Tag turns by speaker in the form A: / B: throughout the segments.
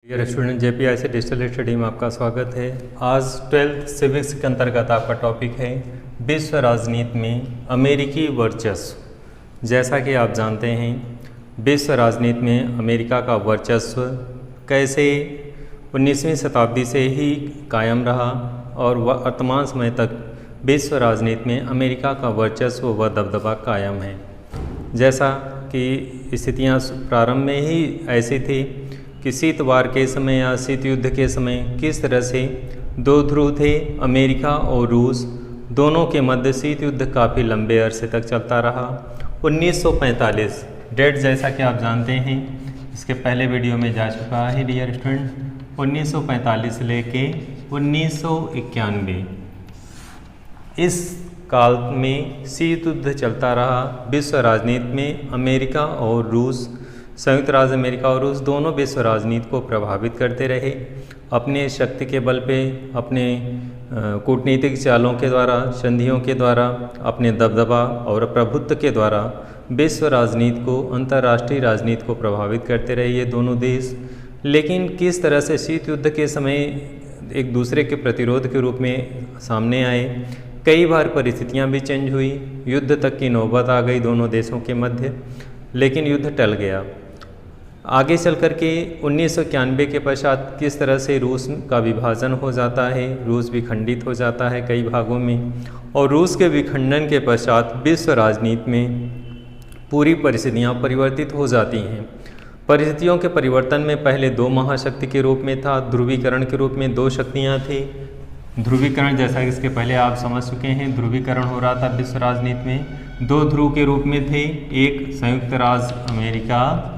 A: Dear student JPIC digital study में आपका स्वागत है। आज 12th सिविक्स के अंतर्गत आपका टॉपिक है विश्व राजनीति में अमेरिकी वर्चस्व। जैसा कि आप जानते हैं विश्व राजनीति में अमेरिका का वर्चस्व कैसे 19वीं शताब्दी से ही कायम रहा और वर्तमान समय तक विश्व राजनीति में अमेरिका का वर्चस्व व दबदबा कायम है। जैसा कि स्थितियाँ प्रारंभ में ही ऐसी थी कि शीत वार के समय या शीत युद्ध के समय किस तरह से दो ध्रुव थे, अमेरिका और रूस, दोनों के मध्य शीत युद्ध काफ़ी लंबे अरसे तक चलता रहा। 1945 डेट जैसा कि आप जानते हैं, इसके पहले वीडियो में जा चुका है डियर स्टूडेंट। 1945 से लेके 1991 इस काल में शीत युद्ध चलता रहा। विश्व राजनीति में अमेरिका और रूस, संयुक्त राज्य अमेरिका और रूस दोनों विश्व राजनीति को प्रभावित करते रहे। अपने शक्ति के बल पे, अपने कूटनीतिक चालों के द्वारा, संधियों के द्वारा, अपने दबदबा और प्रभुत्व के द्वारा विश्व राजनीति को, अंतर्राष्ट्रीय राजनीति को प्रभावित करते रहे ये दोनों देश। लेकिन किस तरह से शीत युद्ध के समय एक दूसरे के प्रतिरोध के रूप में सामने आए, कई बार परिस्थितियां भी चेंज हुई, युद्ध तक की नौबत आ गई दोनों देशों के मध्य, लेकिन युद्ध टल गया। आगे चल कर के 1991 के पश्चात किस तरह से रूस का विभाजन हो जाता है, रूस विखंडित हो जाता है कई भागों में, और रूस के विखंडन के पश्चात विश्व राजनीति में पूरी परिस्थितियां परिवर्तित हो जाती हैं। परिस्थितियों के परिवर्तन में पहले दो महाशक्ति के रूप में था, ध्रुवीकरण के रूप में दो शक्तियाँ थी। ध्रुवीकरण जैसा कि इसके पहले आप समझ चुके हैं, ध्रुवीकरण हो रहा था विश्व राजनीति में, दो ध्रुव के रूप में थे, एक संयुक्त राज्य अमेरिका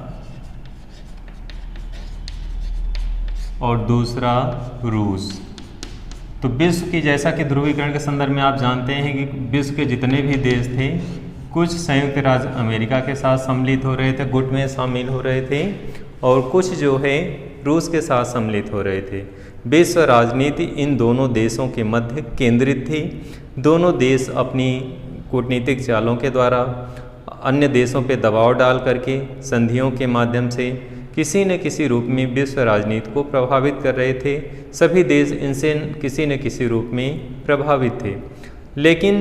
A: और दूसरा रूस। तो विश्व की, जैसा कि ध्रुवीकरण के संदर्भ में आप जानते हैं कि विश्व के जितने भी देश थे कुछ संयुक्त राज्य अमेरिका के साथ सम्मिलित हो रहे थे, गुट में शामिल हो रहे थे, और कुछ जो है रूस के साथ सम्मिलित हो रहे थे। विश्व राजनीति इन दोनों देशों के मध्य केंद्रित थी। दोनों देश अपनी कूटनीतिक चालों के द्वारा अन्य देशों पर दबाव डाल करके संधियों के माध्यम से किसी न किसी रूप में विश्व राजनीति को प्रभावित कर रहे थे। सभी देश इनसे किसी न किसी रूप में प्रभावित थे। लेकिन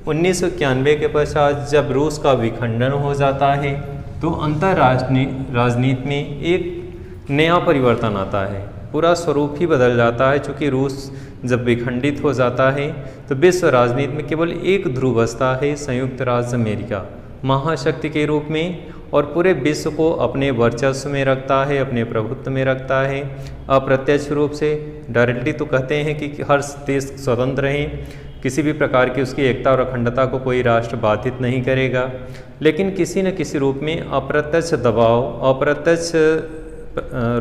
A: 1991 के पश्चात जब रूस का विखंडन हो जाता है तो अंतर्राष्ट्रीय राजनीति में एक नया परिवर्तन आता है, पूरा स्वरूप ही बदल जाता है। चूँकि रूस जब विखंडित हो जाता है तो विश्व राजनीति में केवल एक ध्रुव बचता है, संयुक्त राज्य अमेरिका महाशक्ति के रूप में, और पूरे विश्व को अपने वर्चस्व में रखता है, अपने प्रभुत्व में रखता है। अप्रत्यक्ष रूप से, डायरेक्टली तो कहते हैं कि हर देश स्वतंत्र रहें, किसी भी प्रकार की उसकी एकता और अखंडता को कोई राष्ट्र बाधित नहीं करेगा, लेकिन किसी न किसी रूप में अप्रत्यक्ष दबाव, अप्रत्यक्ष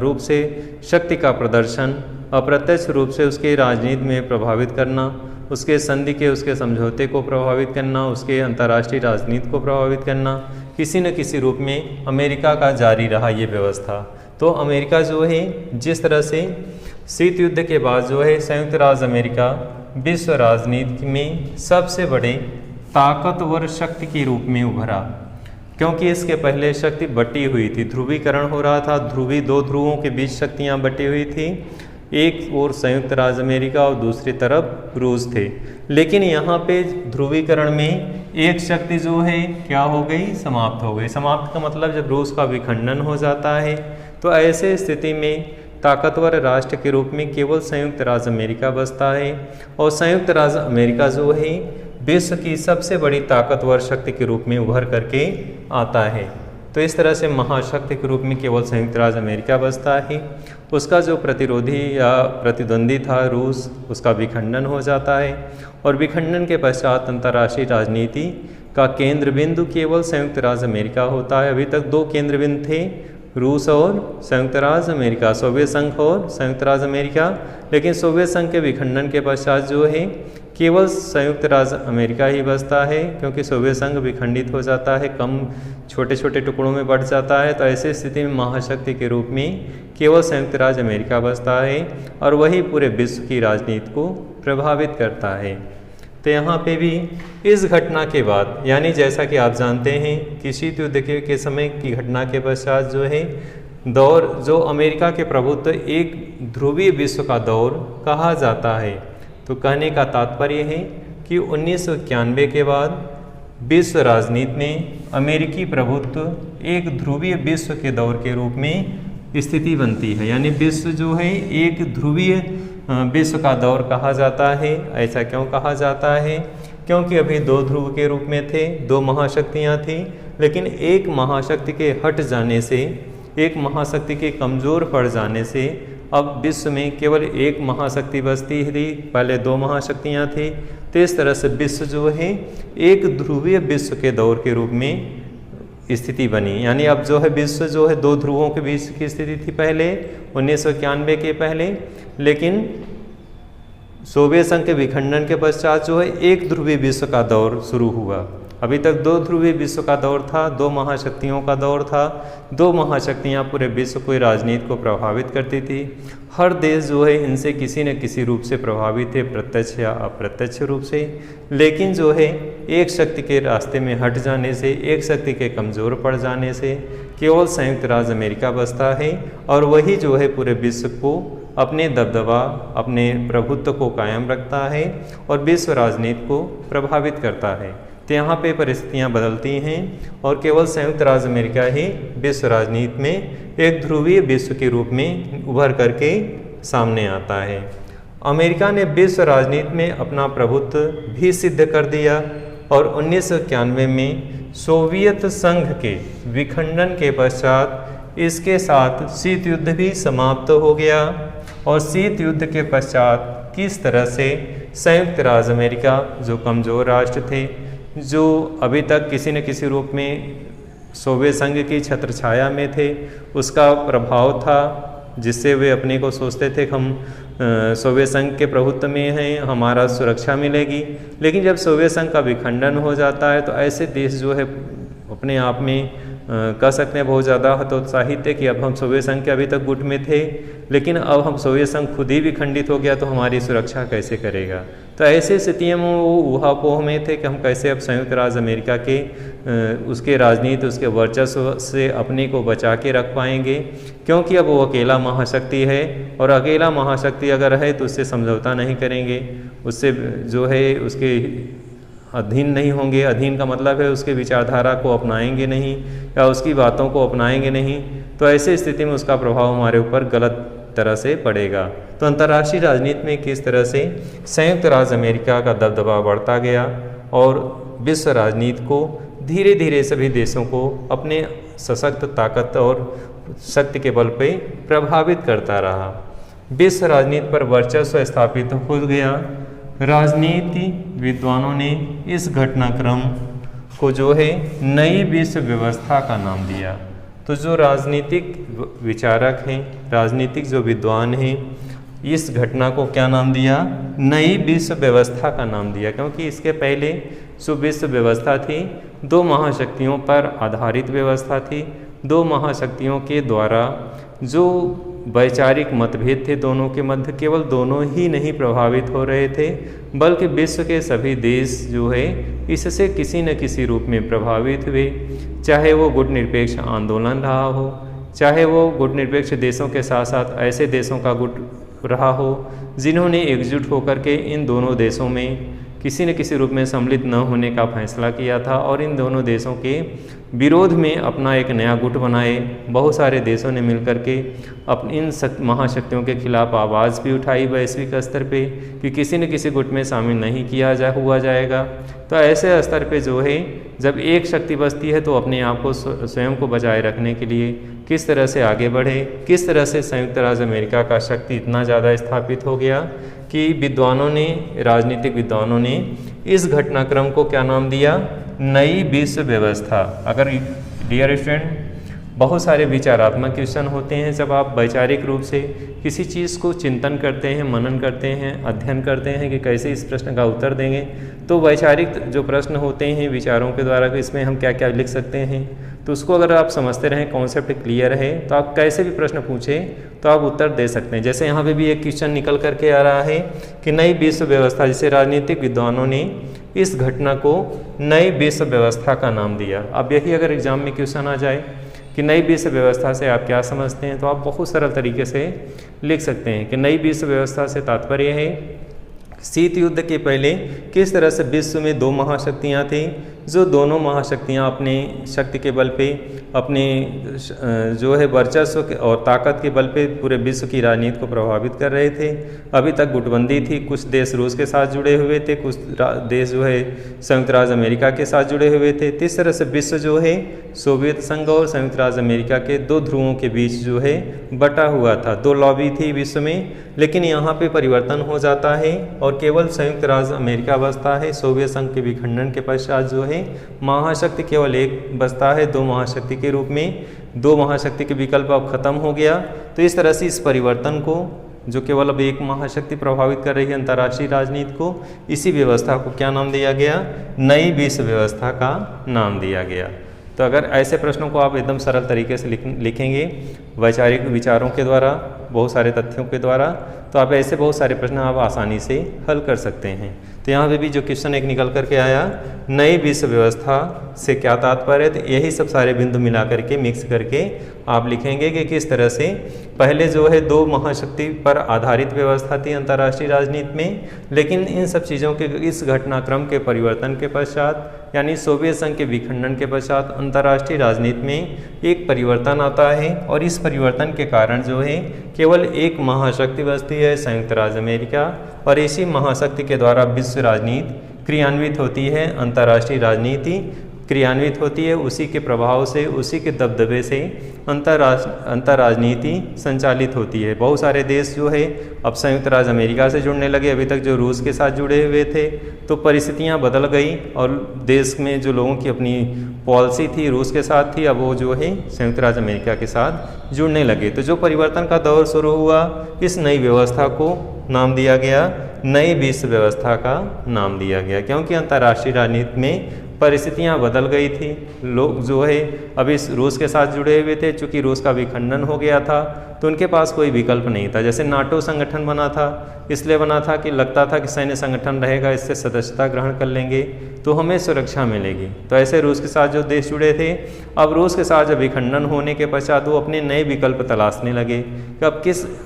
A: रूप से शक्ति का प्रदर्शन, अप्रत्यक्ष रूप से उसके राजनीति में प्रभावित करना, उसके संधि के, उसके समझौते को प्रभावित करना, उसके अंतर्राष्ट्रीय राजनीति को प्रभावित करना, किसी न किसी रूप में अमेरिका का जारी रहा ये व्यवस्था। तो अमेरिका जो है, जिस तरह से शीत युद्ध के बाद जो है संयुक्त राज्य अमेरिका विश्व राजनीति में सबसे बड़े ताकतवर शक्ति के रूप में उभरा, क्योंकि इसके पहले शक्ति बटी हुई थी, ध्रुवीकरण हो रहा था, दो ध्रुवों के बीच शक्तियाँ बटी हुई थी, एक और संयुक्त राज्य अमेरिका और दूसरी तरफ रूस थे। लेकिन यहाँ पे ध्रुवीकरण में एक शक्ति जो है क्या हो गई, समाप्त हो गई। समाप्त का मतलब जब रूस का विखंडन हो जाता है तो ऐसे स्थिति में ताकतवर राष्ट्र के रूप में केवल संयुक्त राज्य अमेरिका बचता है, और संयुक्त राज्य अमेरिका जो है विश्व की सबसे बड़ी ताकतवर शक्ति के रूप में उभर करके आता है। तो इस तरह से महाशक्ति के रूप में केवल संयुक्त राज्य अमेरिका बचता है। उसका जो प्रतिरोधी या प्रतिद्वंदी था रूस, उसका विखंडन हो जाता है, और विखंडन के पश्चात अंतर्राष्ट्रीय राजनीति का केंद्र बिंदु केवल संयुक्त राज्य अमेरिका होता है। अभी तक दो केंद्र बिंदु थे, रूस और संयुक्त राज्य अमेरिका, सोवियत संघ और संयुक्त राज्य अमेरिका। लेकिन सोवियत संघ के विखंडन के पश्चात जो है केवल संयुक्त राज्य अमेरिका ही बचता है, क्योंकि सोवियत संघ विखंडित हो जाता है, कम छोटे छोटे टुकड़ों में बढ़ जाता है। तो ऐसी स्थिति में महाशक्ति के रूप में केवल संयुक्त राज्य अमेरिका बचता है, और वही पूरे विश्व की राजनीति को प्रभावित करता है। तो यहाँ पे भी इस घटना के बाद, यानी जैसा कि आप जानते हैं कि शीत युद्ध के समय की घटना के पश्चात जो है दौर जो अमेरिका के प्रभुत्व एक ध्रुवीय विश्व का दौर कहा जाता है। तो कहने का तात्पर्य है कि 1991 के बाद विश्व राजनीति में अमेरिकी प्रभुत्व एक ध्रुवीय विश्व के दौर के रूप में स्थिति बनती है, यानी विश्व जो है एक ध्रुवीय विश्व का दौर कहा जाता है। ऐसा क्यों कहा जाता है? क्योंकि अभी दो ध्रुव के रूप में थे, दो महाशक्तियाँ थीं, लेकिन एक महाशक्ति के हट जाने से, एक महाशक्ति के कमज़ोर पड़ जाने से अब विश्व में केवल एक महाशक्ति बचती थी, पहले दो महाशक्तियाँ थी। तो इस तरह से विश्व जो है एक ध्रुवीय विश्व के दौर के रूप में स्थिति बनी। यानी अब जो है विश्व जो है दो ध्रुवों के बीच की स्थिति थी पहले 1991 के पहले, लेकिन सोवियत संघ के विखंडन के पश्चात जो है एक ध्रुवीय विश्व का दौर शुरू हुआ। अभी तक दो ध्रुवीय विश्व का दौर था, दो महाशक्तियों का दौर था। दो महाशक्तियाँ पूरे विश्व को, राजनीति को प्रभावित करती थी। हर देश जो है इनसे किसी न किसी रूप से प्रभावित थे, प्रत्यक्ष या अप्रत्यक्ष रूप से। लेकिन जो है एक शक्ति के रास्ते में हट जाने से, एक शक्ति के कमज़ोर पड़ जाने से केवल संयुक्त राज्य अमेरिका बचता है, और वही जो है पूरे विश्व को अपने दबदबा, अपने प्रभुत्व को कायम रखता है और विश्व राजनीति को प्रभावित करता है। तो यहाँ पे परिस्थितियाँ बदलती हैं और केवल संयुक्त राज्य अमेरिका ही विश्व राजनीति में एक ध्रुवीय विश्व के रूप में उभर करके सामने आता है। अमेरिका ने विश्व राजनीति में अपना प्रभुत्व भी सिद्ध कर दिया और 1991 में सोवियत संघ के विखंडन के पश्चात इसके साथ शीत युद्ध भी समाप्त हो गया। और शीत युद्ध के पश्चात किस तरह से संयुक्त राज्य अमेरिका, जो कमज़ोर राष्ट्र थे, जो अभी तक किसी न किसी रूप में सोवियत संघ की छत्रछाया में थे, उसका प्रभाव था, जिससे वे अपने को सोचते थे कि हम सोवियत संघ के प्रभुत्व में हैं, हमारा सुरक्षा मिलेगी। लेकिन जब सोवियत संघ का विखंडन हो जाता है तो ऐसे देश जो है अपने आप में कह सकते हैं बहुत ज़्यादा हतोत्साहित थे कि अब हम सोवियत संघ के अभी तक गुट में थे, लेकिन अब हम सोवियत संघ खुद ही विखंडित हो गया तो हमारी सुरक्षा कैसे करेगा। तो ऐसे स्थितियों में वो ऊहापोह में थे कि हम कैसे अब संयुक्त राज्य अमेरिका के उसके राजनीति, उसके वर्चस्व से अपने को बचा के रख पाएंगे, क्योंकि अब वो अकेला महाशक्ति है और अकेला महाशक्ति अगर है तो उससे समझौता नहीं करेंगे, उससे जो है उसके अधीन नहीं होंगे। अधीन का मतलब है उसके विचारधारा को अपनाएंगे नहीं या उसकी बातों को अपनाएंगे नहीं। तो ऐसे स्थिति में उसका प्रभाव हमारे ऊपर गलत तरह से पड़ेगा। तो अंतर्राष्ट्रीय राजनीति में किस तरह से संयुक्त राज्य अमेरिका का दबदबा बढ़ता गया और विश्व राजनीति को धीरे धीरे सभी देशों को अपने सशक्त ताकत और शक्ति के बल पे प्रभावित करता रहा। विश्व राजनीति पर वर्चस्व स्थापित हो गया। राजनीति विद्वानों ने इस घटनाक्रम को जो है नई विश्व व्यवस्था का नाम दिया। तो जो राजनीतिक विचारक हैं, राजनीतिक जो विद्वान हैं, इस घटना को क्या नाम दिया? नई विश्व व्यवस्था का नाम दिया, क्योंकि इसके पहले जो विश्व व्यवस्था थी दो महाशक्तियों पर आधारित व्यवस्था थी। दो महाशक्तियों के द्वारा जो वैचारिक मतभेद थे दोनों के मध्य, केवल दोनों ही नहीं प्रभावित हो रहे थे, बल्कि विश्व के सभी देश जो है इससे किसी न किसी रूप में प्रभावित हुए। चाहे वो गुट निरपेक्ष आंदोलन रहा हो, चाहे वो गुट निरपेक्ष देशों के साथ साथ ऐसे देशों का गुट रहा हो जिन्होंने एकजुट होकर के इन दोनों देशों में किसी न किसी रूप में सम्मिलित न होने का फैसला किया था और इन दोनों देशों के विरोध में अपना एक नया गुट बनाए। बहुत सारे देशों ने मिलकर के अपनी इन महाशक्तियों के खिलाफ आवाज़ भी उठाई वैश्विक स्तर पे कि किसी न किसी गुट में शामिल नहीं किया हुआ जाएगा। तो ऐसे स्तर पे जो है जब एक शक्ति बचती है तो अपने आप को स्वयं को बचाए रखने के लिए किस तरह से आगे बढ़े, किस तरह से संयुक्त राज्य अमेरिका का शक्ति इतना ज़्यादा स्थापित हो गया कि विद्वानों ने, राजनीतिक विद्वानों ने इस घटनाक्रम को क्या नाम दिया? नई विश्व व्यवस्था। अगर डियर स्टूडेंट, बहुत सारे विचारात्मक क्वेश्चन होते हैं जब आप वैचारिक रूप से किसी चीज़ को चिंतन करते हैं, मनन करते हैं, अध्ययन करते हैं कि कैसे इस प्रश्न का उत्तर देंगे। तो वैचारिक जो प्रश्न होते हैं विचारों के द्वारा कि इसमें हम क्या क्या लिख सकते हैं, तो उसको अगर आप समझते रहें, कॉन्सेप्ट क्लियर है, तो आप कैसे भी प्रश्न पूछें तो आप उत्तर दे सकते हैं। जैसे यहाँ पे भी एक क्वेश्चन निकल करके आ रहा है कि नई विश्व व्यवस्था, जिसे राजनीतिक विद्वानों ने इस घटना को नई विश्व व्यवस्था का नाम दिया। अब यही अगर एग्जाम में क्वेश्चन आ जाए कि नई विश्व व्यवस्था से आप क्या समझते हैं, तो आप बहुत सरल तरीके से लिख सकते हैं कि नई विश्व व्यवस्था से तात्पर्य है शीत युद्ध के पहले किस तरह से विश्व में दो महाशक्तियाँ थीं, जो दोनों महाशक्तियाँ अपने शक्ति के बल पे, अपने जो है वर्चस्व और ताकत के बल पे पूरे विश्व की राजनीति को प्रभावित कर रहे थे। अभी तक गुटबंदी थी, कुछ देश रूस के साथ जुड़े हुए थे, कुछ देश जो है संयुक्त राज्य अमेरिका के साथ जुड़े हुए थे। इस तरह से विश्व जो है सोवियत संघ और संयुक्त राज्य अमेरिका के दो ध्रुवों के बीच जो है बटा हुआ था, दो लॉबी थी विश्व में। लेकिन यहाँ पे परिवर्तन हो जाता है और केवल संयुक्त राज्य अमेरिका बचता है। सोवियत संघ के विखंडन के पश्चात जो है महाशक्ति केवल एक बचता है, दो महाशक्ति के रूप में। दो महाशक्ति के विकल्प अब खत्म हो गया। तो इस तरह से इस परिवर्तन को, जो केवल अब एक महाशक्ति प्रभावित कर रही है अंतर्राष्ट्रीय राजनीति को, इसी व्यवस्था को क्या नाम दिया गया? नई विश्व व्यवस्था का नाम दिया गया। तो अगर ऐसे प्रश्नों को आप एकदम सरल तरीके से लिखेंगे वैचारिक विचारों के द्वारा, बहुत सारे तथ्यों के द्वारा, तो आप ऐसे बहुत सारे प्रश्न आप आसानी से हल कर सकते हैं। तो यहाँ पे भी जो क्वेश्चन एक निकल करके आया, नई विश्व व्यवस्था से क्या तात्पर्य है, तो यही सब सारे बिंदु मिला करके मिक्स करके आप लिखेंगे कि किस तरह से पहले जो है दो महाशक्ति पर आधारित व्यवस्था थी अंतर्राष्ट्रीय राजनीति में, लेकिन इन सब चीज़ों के इस घटनाक्रम के परिवर्तन के पश्चात, यानी सोवियत संघ के विखंडन के पश्चात अंतर्राष्ट्रीय राजनीति में एक परिवर्तन आता है और इस परिवर्तन के कारण जो है केवल एक महाशक्ति बचती है, संयुक्त राज्य अमेरिका, और इसी महाशक्ति के द्वारा विश्व राजनीति क्रियान्वित होती है, अंतर्राष्ट्रीय राजनीति क्रियान्वित होती है। उसी के प्रभाव से, उसी के दबदबे से अंतर्राजनीति संचालित होती है। बहुत सारे देश जो है अब संयुक्त राज्य अमेरिका से जुड़ने लगे, अभी तक जो रूस के साथ जुड़े हुए थे, तो परिस्थितियां बदल गई और देश में जो लोगों की अपनी पॉलिसी थी रूस के साथ थी, अब वो जो है संयुक्त राज्य अमेरिका के साथ जुड़ने लगे। तो जो परिवर्तन का दौर शुरू हुआ, इस नई व्यवस्था को नाम दिया गया, नई विश्व व्यवस्था का नाम दिया गया, क्योंकि अंतर्राष्ट्रीय राजनीति में परिस्थितियां बदल गई थी। लोग जो है अभी रूस के साथ जुड़े हुए थे, चूँकि रूस का विखंडन हो गया था तो उनके पास कोई विकल्प नहीं था। जैसे नाटो संगठन बना था, इसलिए बना था कि लगता था कि सैन्य संगठन रहेगा, इससे सदस्यता ग्रहण कर लेंगे तो हमें सुरक्षा मिलेगी। तो ऐसे रूस के साथ जो देश जुड़े थे, अब रूस के साथ जब विखंडन होने के पश्चात वो अपने नए विकल्प तलाशने लगे कि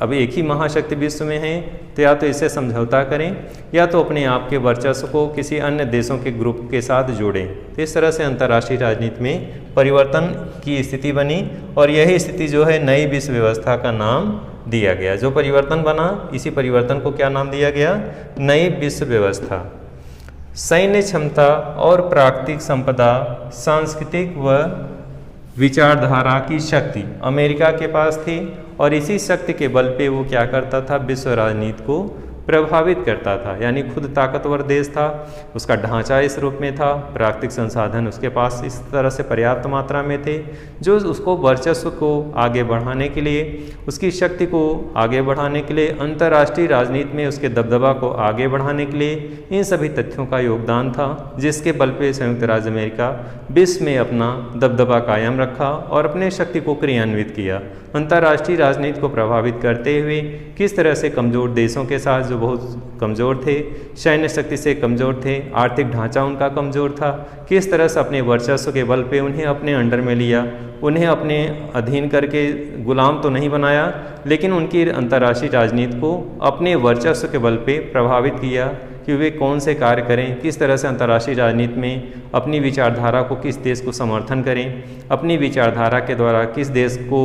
A: अब एक ही महाशक्ति विश्व में है, तो या तो इससे समझौता करें या तो अपने आप के वर्चस्व को किसी अन्य देशों के ग्रुप के साथ जोड़ें। तो इस तरह से अंतर्राष्ट्रीय राजनीति में परिवर्तन की स्थिति बनी और यही स्थिति जो है नई विश्व व्यवस्था का नाम दिया गया। जो परिवर्तन बना, इसी परिवर्तन को क्या नाम दिया गया? नई विश्व व्यवस्था। सैन्य क्षमता और प्राकृतिक संपदा, सांस्कृतिक व विचारधारा की शक्ति अमेरिका के पास थी और इसी शक्ति के बल पे वो क्या करता था? विश्व राजनीति को प्रभावित करता था। यानी खुद ताकतवर देश था, उसका ढांचा इस रूप में था, प्राकृतिक संसाधन उसके पास इस तरह से पर्याप्त मात्रा में थे, जो उसको वर्चस्व को आगे बढ़ाने के लिए, उसकी शक्ति को आगे बढ़ाने के लिए, अंतर्राष्ट्रीय राजनीति में उसके दबदबा को आगे बढ़ाने के लिए, इन सभी तथ्यों का योगदान था, जिसके बल पे संयुक्त राज्य अमेरिका विश्व में अपना दबदबा कायम रखा और अपने शक्ति को क्रियान्वित किया। अंतर्राष्ट्रीय राजनीति को प्रभावित करते हुए किस तरह से कमज़ोर देशों के साथ, जो बहुत कमज़ोर थे, सैन्य शक्ति से कमज़ोर थे, आर्थिक ढांचा उनका कमज़ोर था, किस तरह से अपने वर्चस्व के बल पे उन्हें अपने अंडर में लिया, उन्हें अपने अधीन करके गुलाम तो नहीं बनाया, लेकिन उनकी अंतर्राष्ट्रीय राजनीति को अपने वर्चस्व के बल पे प्रभावित किया कि वे कौन से कार्य करें, किस तरह से अंतर्राष्ट्रीय राजनीति में अपनी विचारधारा को, किस देश को समर्थन करें, अपनी विचारधारा के द्वारा किस देश को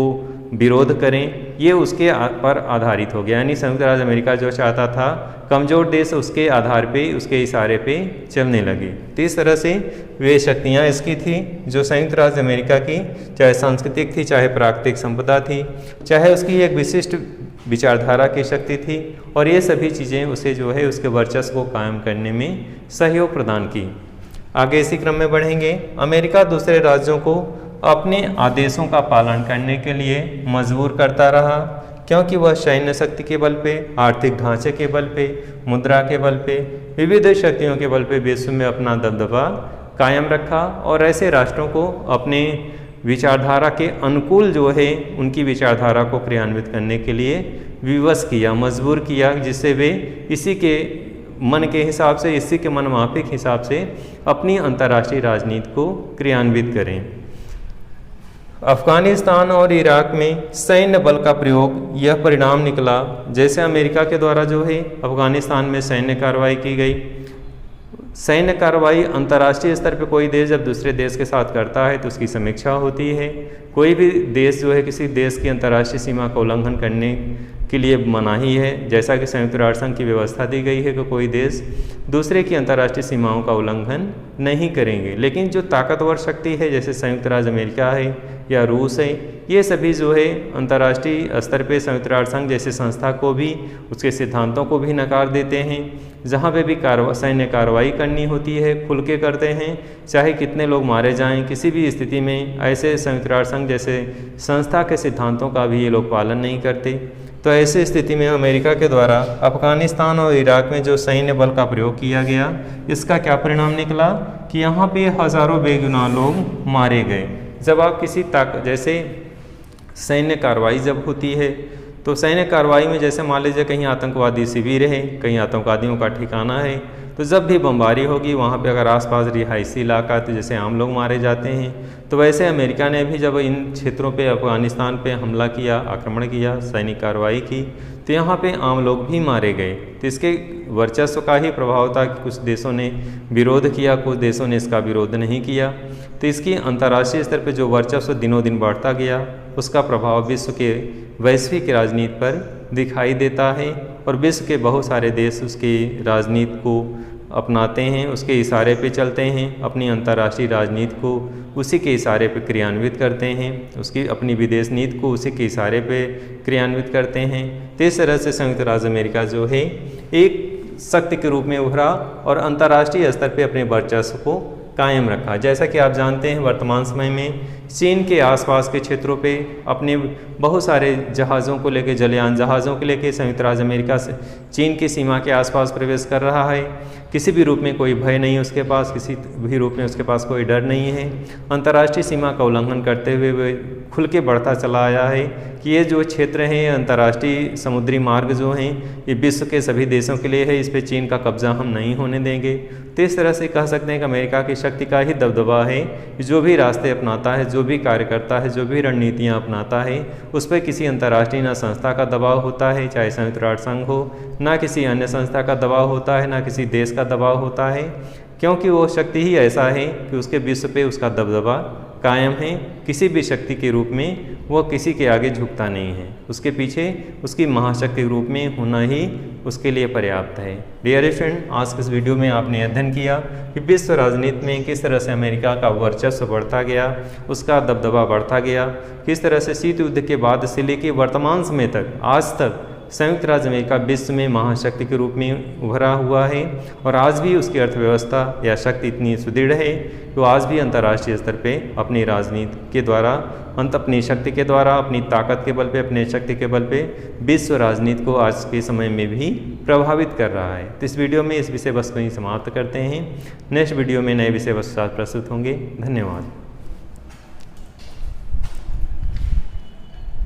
A: विरोध करें, ये उसके पर आधारित हो गया। यानी संयुक्त राज्य अमेरिका जो चाहता था, कमज़ोर देश उसके आधार पे, उसके इशारे पे चलने लगे। तो इस तरह से वे शक्तियाँ इसकी थी जो संयुक्त राज्य अमेरिका की, चाहे सांस्कृतिक थी, चाहे प्राकृतिक संपदा थी, चाहे उसकी एक विशिष्ट विचारधारा की शक्ति थी, और ये सभी चीज़ें उसे जो है उसके वर्चस्व को कायम करने में सहयोग प्रदान की। आगे इसी क्रम में बढ़ेंगे। अमेरिका दूसरे राज्यों को अपने आदेशों का पालन करने के लिए मजबूर करता रहा, क्योंकि वह सैन्य शक्ति के बल पे, आर्थिक ढांचे के बल पे, मुद्रा के बल पे, विविध शक्तियों के बल पे विश्व में अपना दबदबा कायम रखा और ऐसे राष्ट्रों को अपने विचारधारा के अनुकूल जो है उनकी विचारधारा को क्रियान्वित करने के लिए विवश किया, मजबूर किया, जिससे वे इसी के मन के हिसाब से, इसी के मनमाफिक हिसाब से अपनी अंतर्राष्ट्रीय राजनीति को क्रियान्वित करें। अफगानिस्तान और इराक में सैन्य बल का प्रयोग, यह परिणाम निकला। जैसे अमेरिका के द्वारा जो है अफगानिस्तान में सैन्य कार्रवाई की गई। सैन्य कार्रवाई अंतर्राष्ट्रीय स्तर पर कोई देश जब दूसरे देश के साथ करता है तो उसकी समीक्षा होती है। कोई भी देश जो है किसी देश की अंतर्राष्ट्रीय सीमा का उल्लंघन करने के लिए मनाही है। जैसा कि संयुक्त राष्ट्र संघ की व्यवस्था दी गई है कि कोई देश दूसरे की अंतर्राष्ट्रीय सीमाओं का उल्लंघन नहीं करेंगे। लेकिन जो ताकतवर शक्ति है जैसे संयुक्त राज्य अमेरिका है या रूस है, ये सभी जो है अंतर्राष्ट्रीय स्तर पे संयुक्त राष्ट्र संघ जैसे संस्था को भी, उसके सिद्धांतों को भी नकार देते हैं। जहाँ पे भी सैन्य कार्रवाई करनी होती है खुल के करते हैं, चाहे कितने लोग मारे जाएं, किसी भी स्थिति में ऐसे संयुक्त राष्ट्र संघ जैसे संस्था के सिद्धांतों का भी ये लोग पालन नहीं करते। तो ऐसी स्थिति में अमेरिका के द्वारा अफगानिस्तान और इराक में जो सैन्य बल का प्रयोग किया गया, इसका क्या परिणाम निकला कि यहाँ पे हज़ारों बेगुनाह लोग मारे गए। जब आप किसी जैसे सैन्य कार्रवाई जब होती है तो सैन्य कार्रवाई में जैसे मान लीजिए कहीं आतंकवादी शिविर है, कहीं आतंकवादियों का ठिकाना है, तो जब भी बमबारी होगी वहाँ पे अगर आसपास रिहायशी इलाका है तो जैसे आम लोग मारे जाते हैं, तो वैसे अमेरिका ने भी जब इन क्षेत्रों पे अफगानिस्तान पे हमला किया, आक्रमण किया, सैनिक कार्रवाई की, तो यहाँ पे आम लोग भी मारे गए। तो इसके वर्चस्व का ही प्रभाव था कि कुछ देशों ने विरोध किया, कुछ देशों ने इसका विरोध नहीं किया। तो इसकी अंतर्राष्ट्रीय स्तर पर जो वर्चस्व दिनों दिन बढ़ता गया, उसका प्रभाव विश्व के वैश्विक राजनीति पर दिखाई देता है और विश्व के बहुत सारे देश उसकी राजनीति को अपनाते हैं, उसके इशारे पे चलते हैं, अपनी अंतर्राष्ट्रीय राजनीति को उसी के इशारे पे क्रियान्वित करते हैं, उसकी अपनी विदेश नीति को उसी के इशारे पे क्रियान्वित करते हैं। तो इस तरह से संयुक्त राज्य अमेरिका जो है एक शक्ति के रूप में उभरा और अंतर्राष्ट्रीय स्तर पे अपने वर्चस्व को कायम रखा। जैसा कि आप जानते हैं वर्तमान समय में चीन के आसपास के क्षेत्रों पे अपने बहुत सारे जहाज़ों को लेकर, जलयान जहाज़ों को लेकर संयुक्त राज्य अमेरिका से चीन की सीमा के आसपास प्रवेश कर रहा है। किसी भी रूप में कोई भय नहीं उसके पास, किसी भी रूप में उसके पास कोई डर नहीं है। अंतर्राष्ट्रीय सीमा का उल्लंघन करते हुए वे खुल के बढ़ता चला आया है कि ये जो क्षेत्र है अंतर्राष्ट्रीय समुद्री मार्ग जो हैं ये विश्व के सभी देशों के लिए है, इस पर चीन का कब्जा हम नहीं होने देंगे। तो इस तरह से कह सकते हैं कि अमेरिका की शक्ति का ही दबदबा है कि जो भी रास्ते अपनाता है, जो भी कार्य करता है, जो भी रणनीतियाँ अपनाता है, उस पर किसी अंतर्राष्ट्रीय ना संस्था का दबाव होता है, चाहे संयुक्त राष्ट्र संघ हो, ना किसी अन्य संस्था का दबाव होता है, ना किसी देश का दबाव होता है, क्योंकि वो शक्ति ही ऐसा है कि उसके विश्व पे उसका दबदबा कायम है। किसी भी शक्ति के रूप में वो किसी के आगे झुकता नहीं है, उसके पीछे उसकी महाशक्ति के रूप में होना ही उसके लिए पर्याप्त है। डियर फ्रेंड, आज के इस वीडियो में आपने अध्ययन किया कि विश्व राजनीति में किस तरह से अमेरिका का वर्चस्व बढ़ता गया, उसका दबदबा बढ़ता गया, किस तरह से शीत युद्ध के बाद से लेकर वर्तमान समय तक आज तक संयुक्त राज्य अमेरिका विश्व में महाशक्ति के रूप में उभरा हुआ है और आज भी उसकी अर्थव्यवस्था या शक्ति इतनी सुदृढ़ है कि आज भी अंतर्राष्ट्रीय स्तर पे अपनी राजनीति के द्वारा, अपनी शक्ति के द्वारा, अपनी ताकत के बल पे, अपने शक्ति के बल पे विश्व राजनीति को आज के समय में भी प्रभावित कर रहा है। तो इस वीडियो में इस विषय वस्तु को ही समाप्त करते हैं। नेक्स्ट वीडियो में नए विषय वस्तु साथ प्रस्तुत होंगे। धन्यवाद।